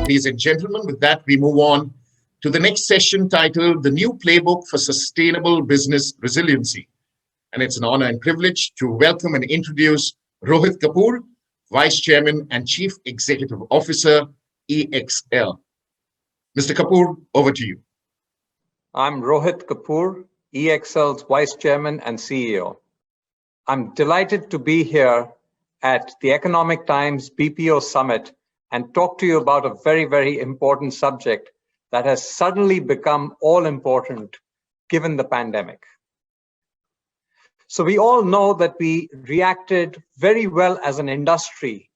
Ladies and gentlemen, with that, we move on to the next session titled The New Playbook for Sustainable Business Resiliency. And it's an honor and privilege to welcome and introduce Rohit Kapoor, Vice Chairman and Chief Executive Officer, EXL. Mr. Kapoor, over to you. I'm Rohit Kapoor, EXL's Vice Chairman and CEO. I'm delighted to be here at the Economic Times BPO Summit and talk to you about a very, very important subject that has suddenly become all important given the pandemic. So we all know that we reacted very well as an industry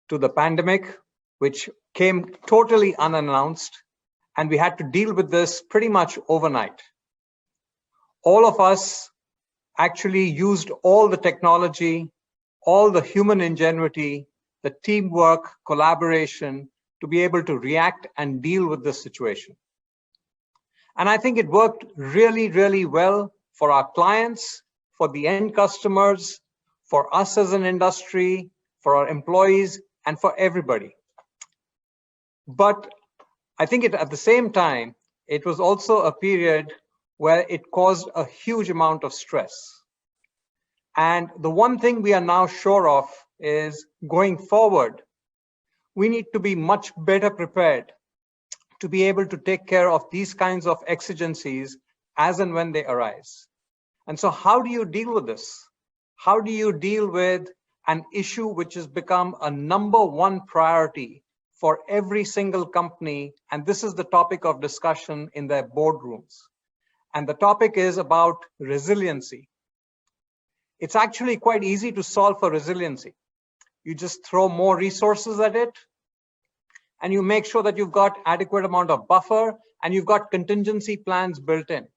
to the pandemic, which came totally unannounced, and we had to deal with this pretty much overnight. All of us actually used all the technology, all the human ingenuity, the teamwork, collaboration to be able to react and deal with this situation. And I think it worked really, really well for our clients, for the end customers, for us as an industry, for our employees, and for everybody. But I think at the same time, it was also a period where it caused a huge amount of stress. And the one thing we are now sure of is going forward, we need to be much better prepared to be able to take care of these kinds of exigencies as and when they arise. And so how do you deal with this? How do you deal with an issue which has become a #1 priority for every single company? And this is the topic of discussion in their boardrooms. And the topic is about resiliency. It's actually quite easy to solve for resiliency. You just throw more resources at it, and you make sure that you've got adequate amount of buffer and you've got contingency plans built in.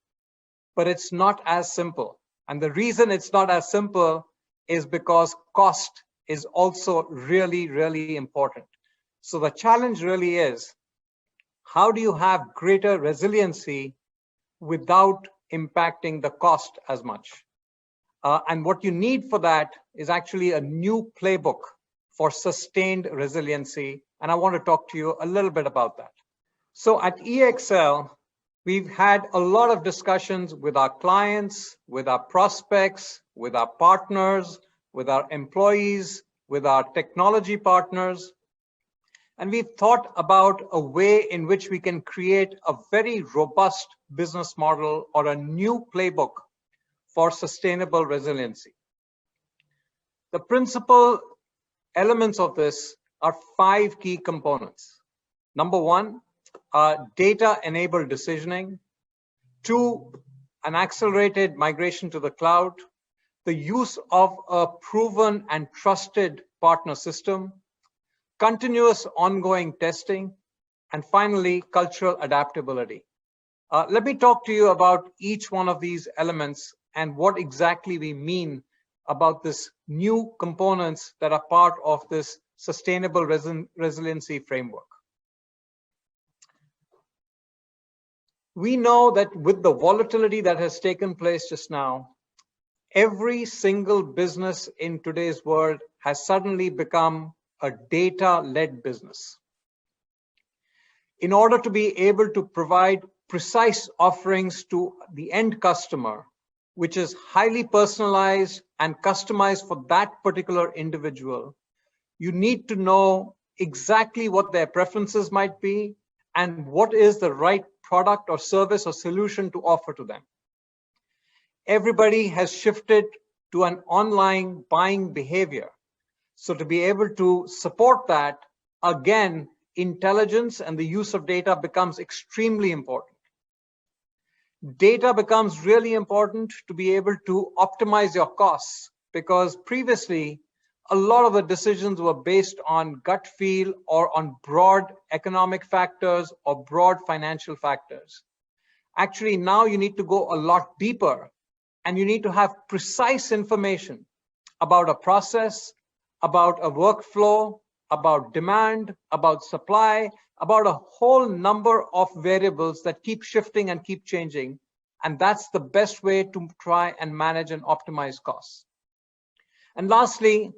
But it's not as simple. And the reason it's not as simple is because cost is also really, really important. So the challenge really is, how do you have greater resiliency without impacting the cost as much? And what you need for that is actually a new playbook for sustained resiliency. And I want to talk to you a little bit about that. So at EXL, we've had a lot of discussions with our clients, with our prospects, with our partners, with our employees, with our technology partners. And we've thought about a way in which we can create a very robust business model or a new playbook for sustainable resiliency. The principal elements of this are 5 key components. #1, data-enabled decisioning. 2, an accelerated migration to the cloud. The use of a proven and trusted partner system. Continuous ongoing testing. And finally, cultural adaptability. Let me talk to you about each one of these elements and what exactly we mean about this new components that are part of this sustainable resiliency framework. We know that with the volatility that has taken place just now, every single business in today's world has suddenly become a data-led business. In order to be able to provide precise offerings to the end customer, which is highly personalized and customized for that particular individual, you need to know exactly what their preferences might be and what is the right product or service or solution to offer to them. Everybody has shifted to an online buying behavior. So to be able to support that, again, intelligence and the use of data becomes extremely important. Data becomes really important to be able to optimize your costs, because previously, a lot of the decisions were based on gut feel or on broad economic factors or broad financial factors. Actually, now you need to go a lot deeper, and you need to have precise information about a process, about a workflow, about demand, about supply, about a whole number of variables that keep shifting and keep changing. And that's the best way to try and manage and optimize costs. And lastly,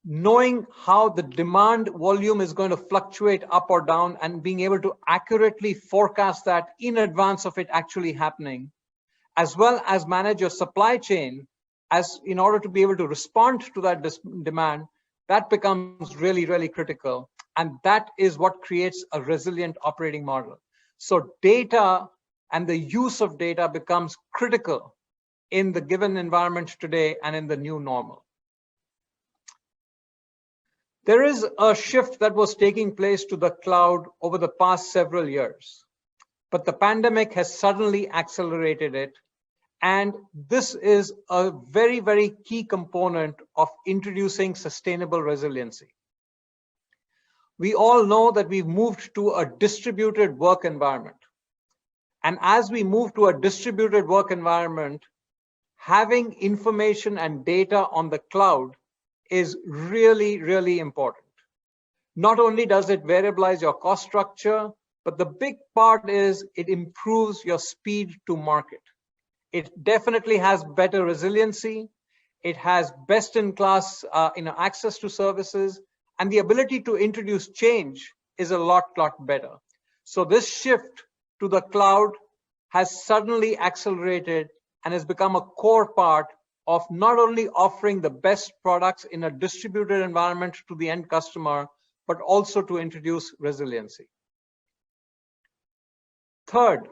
knowing how the demand volume is going to fluctuate up or down and being able to accurately forecast that in advance of it actually happening, as well as manage your supply chain as in order to be able to respond to that demand, that becomes really, really critical. And that is what creates a resilient operating model. So data and the use of data becomes critical in the given environment today and in the new normal. There is a shift that was taking place to the cloud over the past several years, but the pandemic has suddenly accelerated it. And this is a very, very key component of introducing sustainable resiliency. We all know that we've moved to a distributed work environment. And as we move to a distributed work environment, having information and data on the cloud is really, really important. Not only does it variabilize your cost structure, but the big part is it improves your speed to market. It definitely has better resiliency. It has best-in-class access to services, and the ability to introduce change is a lot better. So this shift to the cloud has suddenly accelerated and has become a core part of not only offering the best products in a distributed environment to the end customer, but also to introduce resiliency. Third,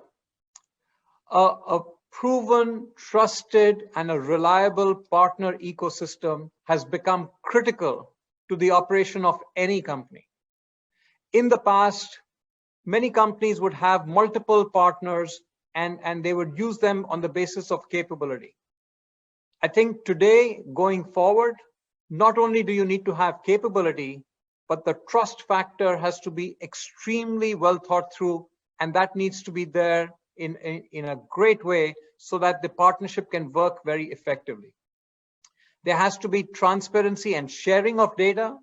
a proven, trusted, and a reliable partner ecosystem has become critical to the operation of any company. In the past, many companies would have multiple partners and they would use them on the basis of capability. I think today, going forward, not only do you need to have capability, but the trust factor has to be extremely well thought through, and that needs to be there in a great way so that the partnership can work very effectively. There has to be transparency and sharing of data.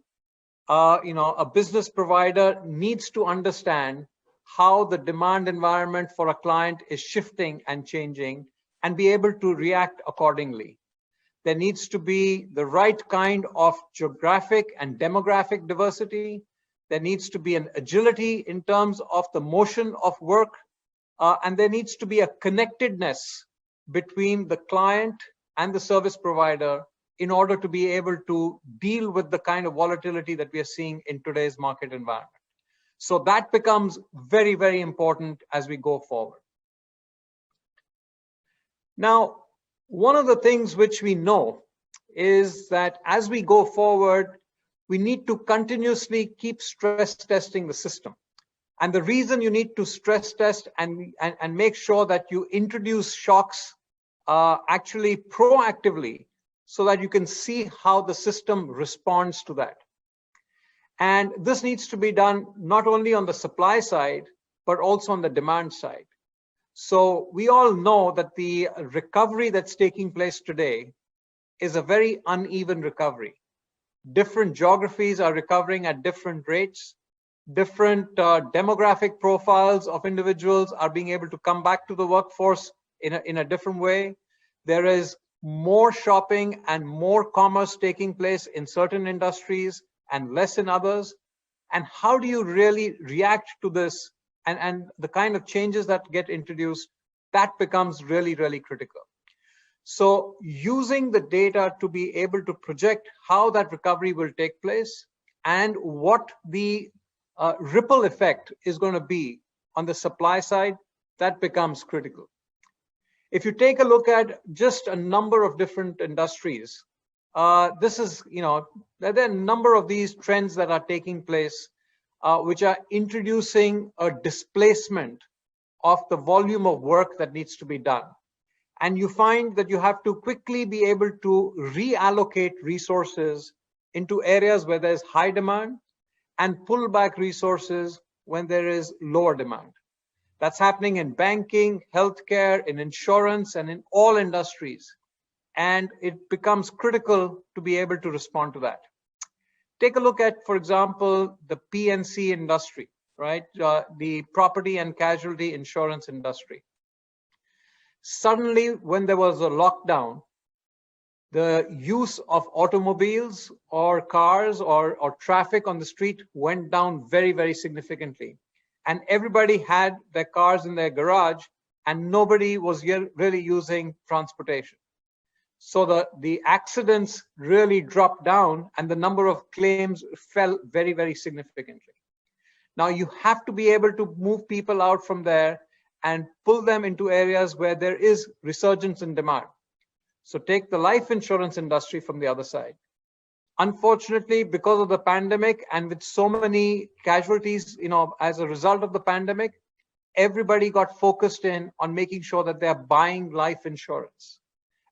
A business provider needs to understand how the demand environment for a client is shifting and changing and be able to react accordingly. There needs to be the right kind of geographic and demographic diversity. There needs to be an agility in terms of the motion of work. And there needs to be a connectedness between the client and the service provider in order to be able to deal with the kind of volatility that we are seeing in today's market environment. So that becomes very, very important as we go forward. Now, one of the things which we know is that as we go forward, we need to continuously keep stress testing the system. And the reason you need to stress test and make sure that you introduce shocks actually proactively so that you can see how the system responds to that. And this needs to be done not only on the supply side, but also on the demand side. So we all know that the recovery that's taking place today is a very uneven recovery. Different geographies are recovering at different rates. Different demographic profiles of individuals are being able to come back to the workforce in a different way. There is more shopping and more commerce taking place in certain industries and less in others. And how do you really react to this and the kind of changes that get introduced? That becomes really, really critical. So using the data to be able to project how that recovery will take place and what the ripple effect is going to be on the supply side, that becomes critical. If you take a look at just a number of different industries, there are a number of these trends that are taking place, which are introducing a displacement of the volume of work that needs to be done. And you find that you have to quickly be able to reallocate resources into areas where there's high demand and pull back resources when there is lower demand. That's happening in banking, healthcare, in insurance, and in all industries. And it becomes critical to be able to respond to that. Take a look at, for example, the P&C industry, right? The property and casualty insurance industry. Suddenly, when there was a lockdown, the use of automobiles or cars or traffic on the street went down very, very significantly. And everybody had their cars in their garage and nobody was really using transportation. So the accidents really dropped down and the number of claims fell very, very significantly. Now you have to be able to move people out from there and pull them into areas where there is resurgence in demand. So take the life insurance industry from the other side. Unfortunately, because of the pandemic and with so many casualties, as a result of the pandemic, everybody got focused in on making sure that they're buying life insurance.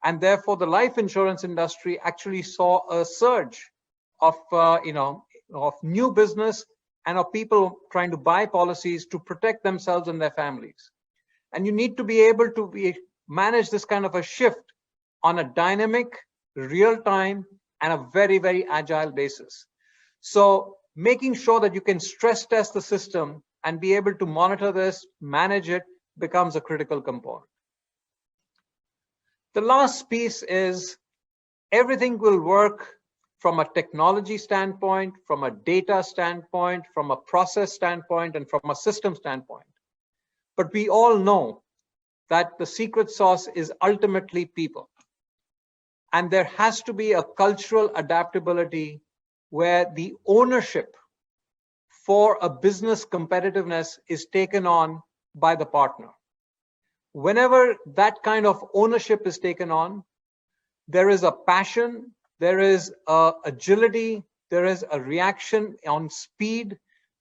And therefore, the life insurance industry actually saw a surge of, of new business and of people trying to buy policies to protect themselves and their families. And you need to be able to manage this kind of a shift on a dynamic, real-time, and a very, very agile basis. So making sure that you can stress test the system and be able to monitor this, manage it, becomes a critical component. The last piece is everything will work from a technology standpoint, from a data standpoint, from a process standpoint, and from a system standpoint. But we all know that the secret sauce is ultimately people. And there has to be a cultural adaptability where the ownership for a business competitiveness is taken on by the partner. Whenever that kind of ownership is taken on, there is a passion, there is agility, there is a reaction on speed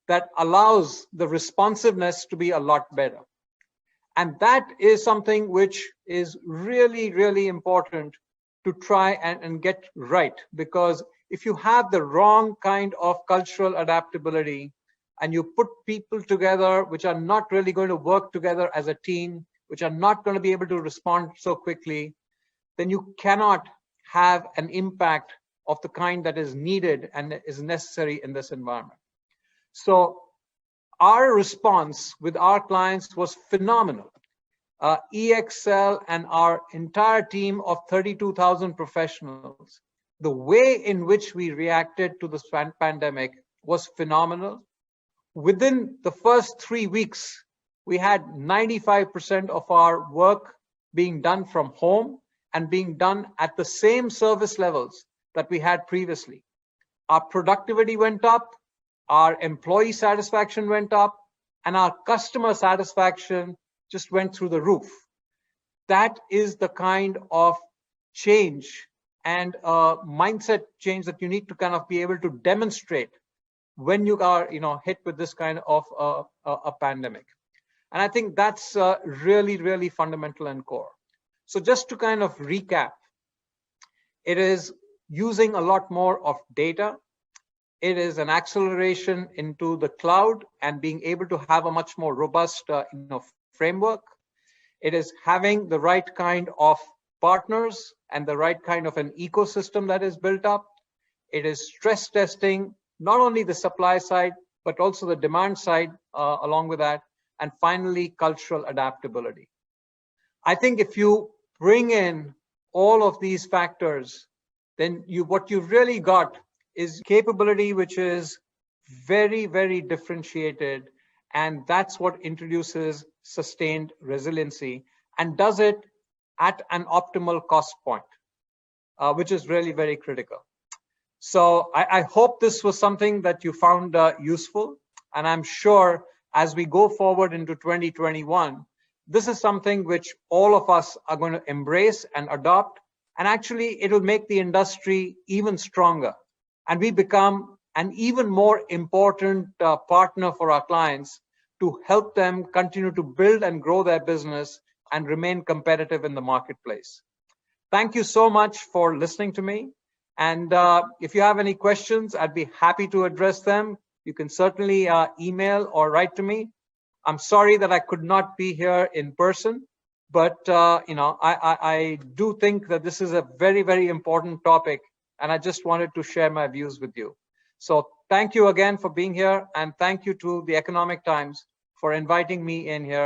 that allows the responsiveness to be a lot better. And that is something which is really, really important to try and get right. Because if you have the wrong kind of cultural adaptability and you put people together which are not really going to work together as a team, which are not going to be able to respond so quickly, then you cannot have an impact of the kind that is needed and is necessary in this environment. So our response with our clients was phenomenal. EXL and our entire team of 32,000 professionals, the way in which we reacted to this pandemic was phenomenal. Within the first 3 weeks, we had 95% of our work being done from home and being done at the same service levels that we had previously. Our productivity went up, our employee satisfaction went up, and our customer satisfaction just went through the roof. That is the kind of change and mindset change that you need to kind of be able to demonstrate when you are hit with this kind of a pandemic. And I think that's really, really fundamental and core. So just to kind of recap, it is using a lot more of data. It is an acceleration into the cloud and being able to have a much more robust framework. It is having the right kind of partners and the right kind of an ecosystem that is built up. It is stress testing not only the supply side, but also the demand side along with that. And finally, cultural adaptability. I think if you bring in all of these factors, then what you've really got is capability which is very, very differentiated. And that's what introduces sustained resiliency and does it at an optimal cost point, which is really very critical. So I hope this was something that you found useful. And I'm sure as we go forward into 2021, this is something which all of us are going to embrace and adopt. And actually, it will make the industry even stronger. And we become an even more important partner for our clients to help them continue to build and grow their business and remain competitive in the marketplace. Thank you so much for listening to me. And if you have any questions, I'd be happy to address them. You can certainly email or write to me. I'm sorry that I could not be here in person, but I do think that this is a very, very important topic, and I just wanted to share my views with you. So thank you again for being here, and thank you to the Economic Times for inviting me in here.